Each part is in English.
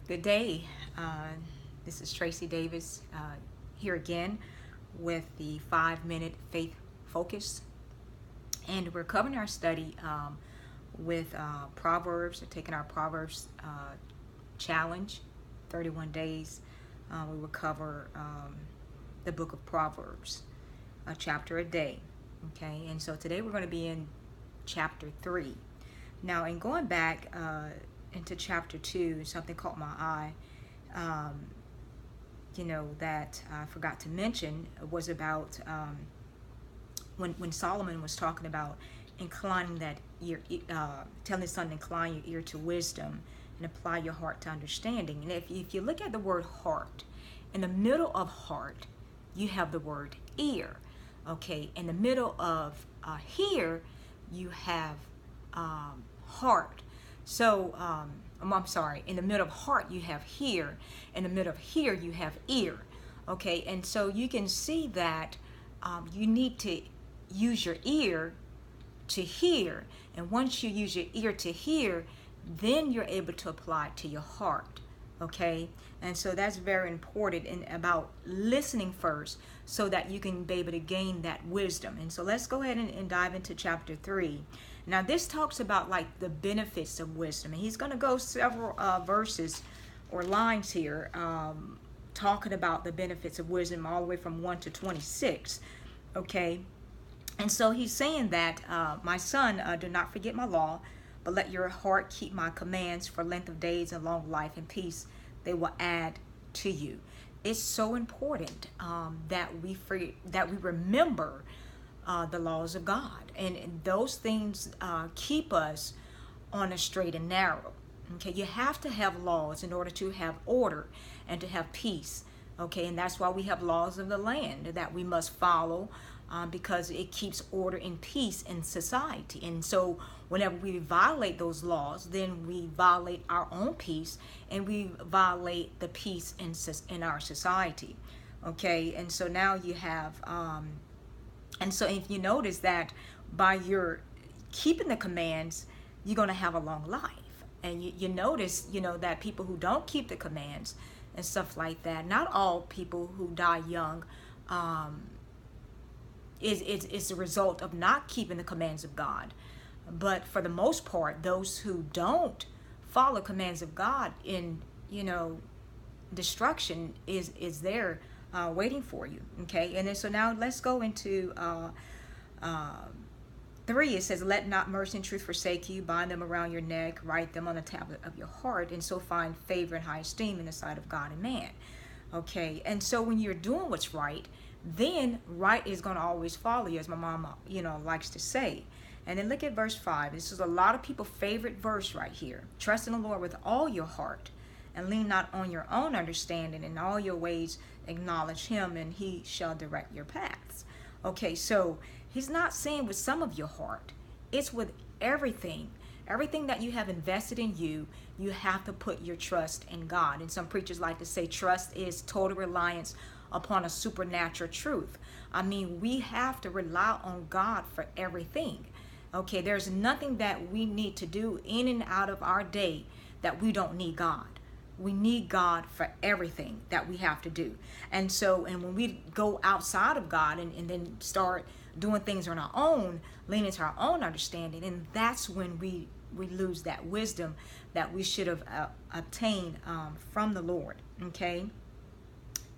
Good day. This is Tracy Davis here again with the 5-minute faith focus. And we're covering our study with Proverbs. We're taking our Proverbs challenge, 31 days. We will cover the book of Proverbs, a chapter a day. Okay, and so today we're going to be in chapter 3. Now, in going back into chapter 2, something caught my eye, that I forgot to mention was about when Solomon was talking about inclining that ear, telling his son to incline your ear to wisdom and apply your heart to understanding. And if you look at the word heart, in the middle of heart, you have the word ear. Okay, in the middle of here, you have heart. So, I'm sorry, in the middle of heart, you have here. In the middle of here, you have ear. Okay, and so you can see that you need to use your ear to hear. And once you use your ear to hear, then you're able to apply it to your heart. Okay, and so that's very important about listening first so that you can be able to gain that wisdom. And so let's go ahead and dive into chapter 3. Now this talks about like the benefits of wisdom, and he's going to go several verses or lines here talking about the benefits of wisdom all the way from 1 to 26. Okay, and so he's saying that my son, do not forget my law, but let your heart keep my commands, for length of days and long life and peace they will add to you. It's so important that we remember the laws of God, and those things keep us on a straight and narrow. Okay, you have to have laws in order to have order and to have peace. Okay, and that's why we have laws of the land that we must follow, because it keeps order and peace in society. And so whenever we violate those laws, then we violate our own peace, and we violate the peace in our society. Okay, and so now you have and so if you notice that by your keeping the commands, you're going to have a long life. And you notice, that people who don't keep the commands and stuff like that, not all people who die young is a result of not keeping the commands of God. But for the most part, those who don't follow commands of God in, destruction is there waiting for you. Okay, and then so now let's go into 3. It says, let not mercy and truth forsake you, bind them around your neck, write them on the tablet of your heart, and so find favor and high esteem in the sight of God and man. Okay, and so when you're doing what's right, then right is going to always follow you, as my mama likes to say. And then look at verse 5. This is a lot of people's favorite verse right here. Trust in the Lord with all your heart, and lean not on your own understanding. In all your ways acknowledge him, and he shall direct your paths. Okay, so he's not saying with some of your heart. It's with everything. Everything that you have invested in you, you have to put your trust in God. And some preachers like to say trust is total reliance upon a supernatural truth. I mean, we have to rely on God for everything. Okay, there's nothing that we need to do in and out of our day that we don't need God. We need God for everything that we have to do. And when we go outside of God and then start doing things on our own, leaning to our own understanding, and that's when we lose that wisdom that we should have obtained from the Lord. Okay,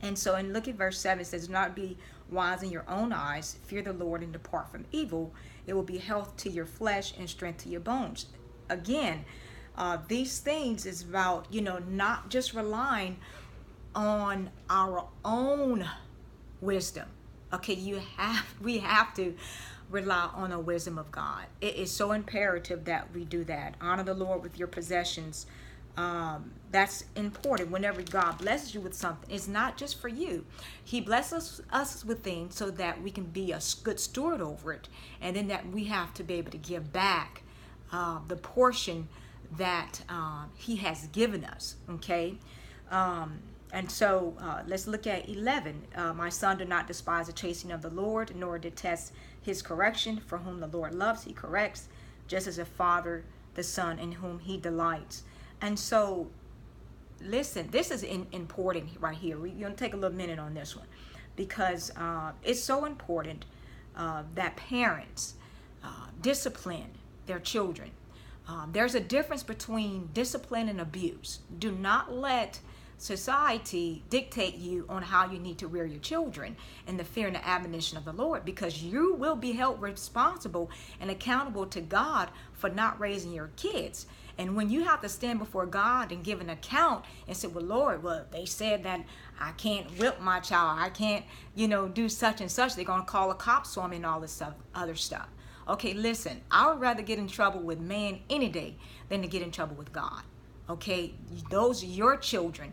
and look at verse 7. It says, do not be wise in your own eyes, fear the Lord and depart from evil. It will be health to your flesh and strength to your bones. Again, these things is about not just relying on our own wisdom. Okay, we have to rely on the wisdom of God. It is so imperative that we do that. Honor the Lord with your possessions. That's important. Whenever God blesses you with something, it's not just for you. He blesses us with things so that we can be a good steward over it, and then that we have to be able to give back the portion that he has given us. Okay, and so let's look at 11. My son, do not despise the chastening of the Lord, nor detest his correction. For whom the Lord loves, he corrects, just as a father the son in whom he delights. And so listen, this is important right here. We're going to take a little minute on this one because it's so important that parents discipline their children. There's a difference between discipline and abuse. Do not let society dictate you on how you need to rear your children in the fear and the admonition of the Lord, because you will be held responsible and accountable to God for not raising your kids. And when you have to stand before God and give an account and say, well, Lord, well, they said that I can't whip my child, I can't, do such and such, they're going to call the cops on me and all this other stuff. Okay, listen, I would rather get in trouble with man any day than to get in trouble with God. Okay, those are your children.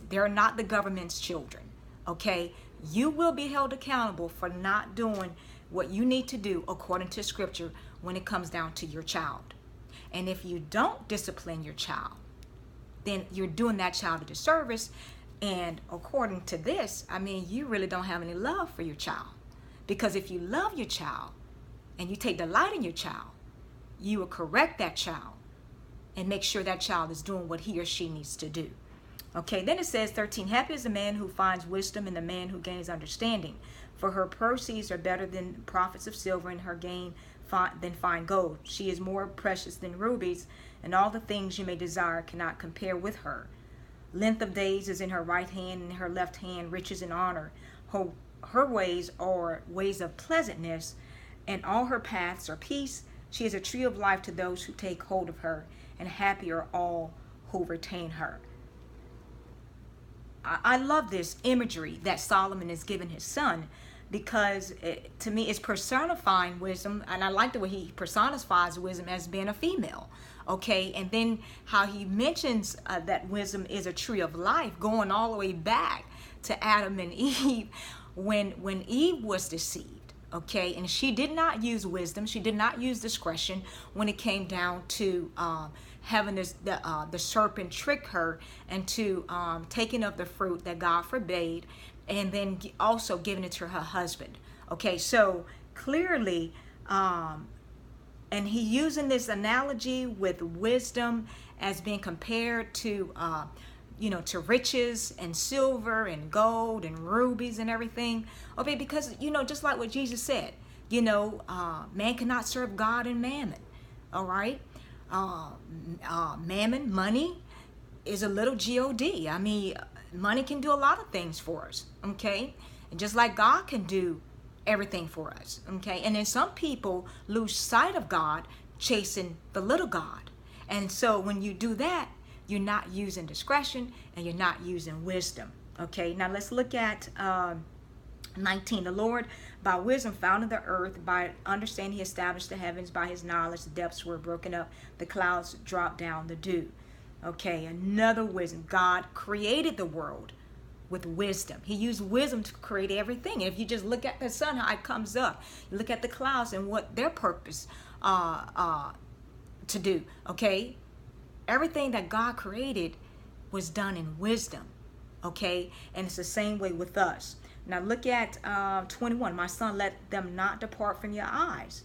They're not the government's children. Okay, you will be held accountable for not doing what you need to do according to Scripture when it comes down to your child. And if you don't discipline your child, then you're doing that child a disservice. And according to this, you really don't have any love for your child. Because if you love your child and you take delight in your child, you will correct that child and make sure that child is doing what he or she needs to do. Okay, then it says 13, happy is the man who finds wisdom and the man who gains understanding. For her proceeds are better than profits of silver, and her gain than fine gold. She is more precious than rubies, and all the things you may desire cannot compare with her. Length of days is in her right hand, and in her left hand riches and honor. Her ways are ways of pleasantness, and all her paths are peace. She is a tree of life to those who take hold of her, and happy are all who retain her. I love this imagery that Solomon has given his son, because to me it's personifying wisdom, and I like the way he personifies wisdom as being a female. Okay, and then how he mentions that wisdom is a tree of life, going all the way back to Adam and Eve when Eve was deceived. Okay, and she did not use wisdom, she did not use discretion when it came down to having the serpent trick her into taking of the fruit that God forbade, and then also giving it to her husband. Okay, so clearly, and he using this analogy with wisdom as being compared to to riches and silver and gold and rubies and everything. Okay, because just like what Jesus said, man cannot serve God and mammon. All right, mammon, money, is a little God. Money can do a lot of things for us. Okay, and just like God can do everything for us. Okay, and then some people lose sight of God chasing the little God, and so when you do that, you're not using discretion and you're not using wisdom. Okay, now let's look at 19. The Lord by wisdom founded the earth, by understanding he established the heavens, by his knowledge the depths were broken up, the clouds dropped down the dew. Okay, another wisdom. God created the world with wisdom. He used wisdom to create everything. If you just look at the sun, how it comes up, you look at the clouds and what their purpose to do. Okay, everything that God created was done in wisdom. Okay, and it's the same way with us. Now look at 21. My son, let them not depart from your eyes.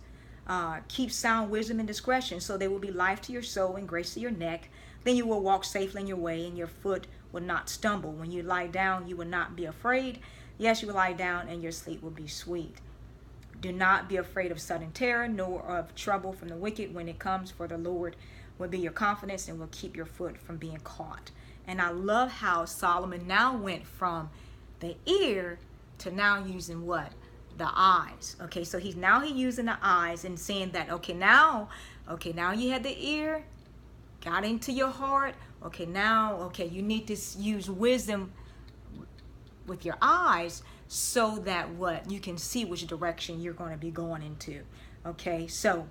Keep sound wisdom and discretion, so they will be life to your soul and grace to your neck. Then you will walk safely in your way, and your foot will not stumble. When you lie down, you will not be afraid. Yes, you will lie down, and your sleep will be sweet. Do not be afraid of sudden terror, nor of trouble from the wicked when it comes, for the Lord will be your confidence and will keep your foot from being caught. And I love how Solomon now went from the ear to now using what? The eyes. Okay, so he's using the eyes and saying that, now you had the ear, got into your heart. Okay, now, you need to use wisdom with your eyes so that you can see which direction you're going to be going into. Okay, so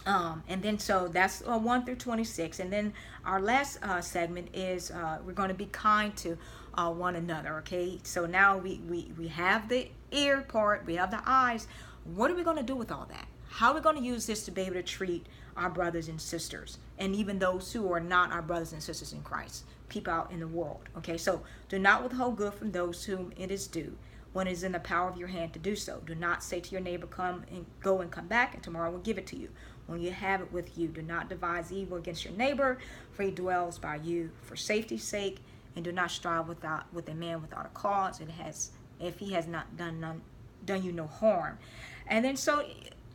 and then so that's 1 through 26, and then our last segment is we're going to be kind to one another. Okay, so now we have the ear part, we have the eyes. What are we going to do with all that? How are we going to use this to be able to treat our brothers and sisters, and even those who are not our brothers and sisters in Christ, people out in the world? Okay, so do not withhold good from those whom it is due, when it is in the power of your hand to do so. Do not say to your neighbor, come and go and come back, and tomorrow I will give it to you. when you have it with you. Do not devise evil against your neighbor, for he dwells by you for safety's sake. And do not strive with a man without a cause. If he has not done you no harm. And then so,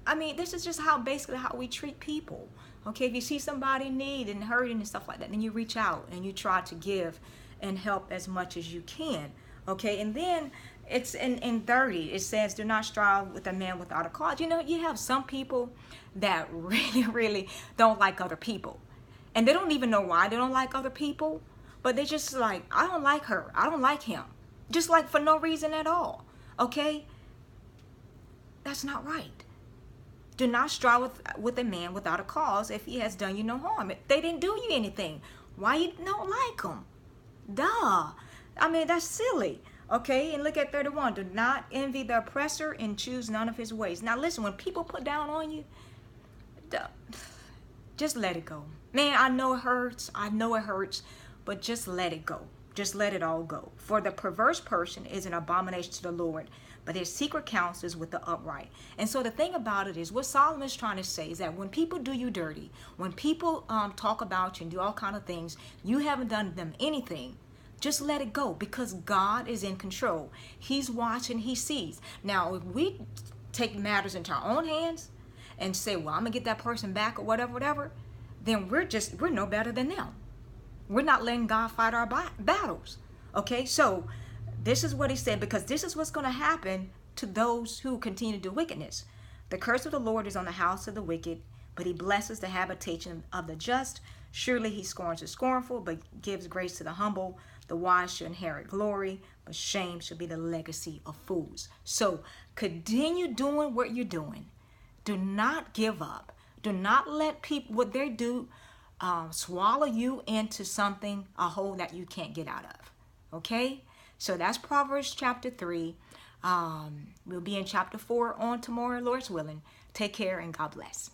I mean, this is just basically how we treat people. Okay, if you see somebody in need and hurting and stuff like that, then you reach out and you try to give and help as much as you can. Okay, and then it's in 30, it says, do not strive with a man without a cause. You know, you have some people that really, really don't like other people. And they don't even know why they don't like other people. But they're just like, I don't like her. I don't like him. Just like for no reason at all. Okay? That's not right. Do not strive with a man without a cause if he has done you no harm. If they didn't do you anything, why you don't like them? Duh. I mean, that's silly. Okay? And look at 31. Do not envy the oppressor and choose none of his ways. Now listen, when people put down on you, just let it go. Man, I know it hurts. I know it hurts. But just let it go. Just let it all go. For the perverse person is an abomination to the Lord, but his secret counsel is with the upright. And so the thing about it is, what Solomon is trying to say is that when people do you dirty, when people talk about you and do all kind of things, you haven't done them anything. Just let it go, because God is in control. He's watching. He sees. Now, if we take matters into our own hands and say, well, I'm going to get that person back or whatever, then we're no better than them. We're not letting God fight our battles. Okay, so this is what he said, because this is what's going to happen to those who continue to do wickedness. The curse of the Lord is on the house of the wicked, but he blesses the habitation of the just. Surely he scorns the scornful, but gives grace to the humble. The wise shall inherit glory, but shame shall be the legacy of fools. So continue doing what you're doing. Do not give up. Do not let people, what they do, swallow you into something, a hole that you can't get out of. Okay? So that's Proverbs chapter 3. We'll be in chapter 4 on tomorrow, Lord's willing. Take care and God bless.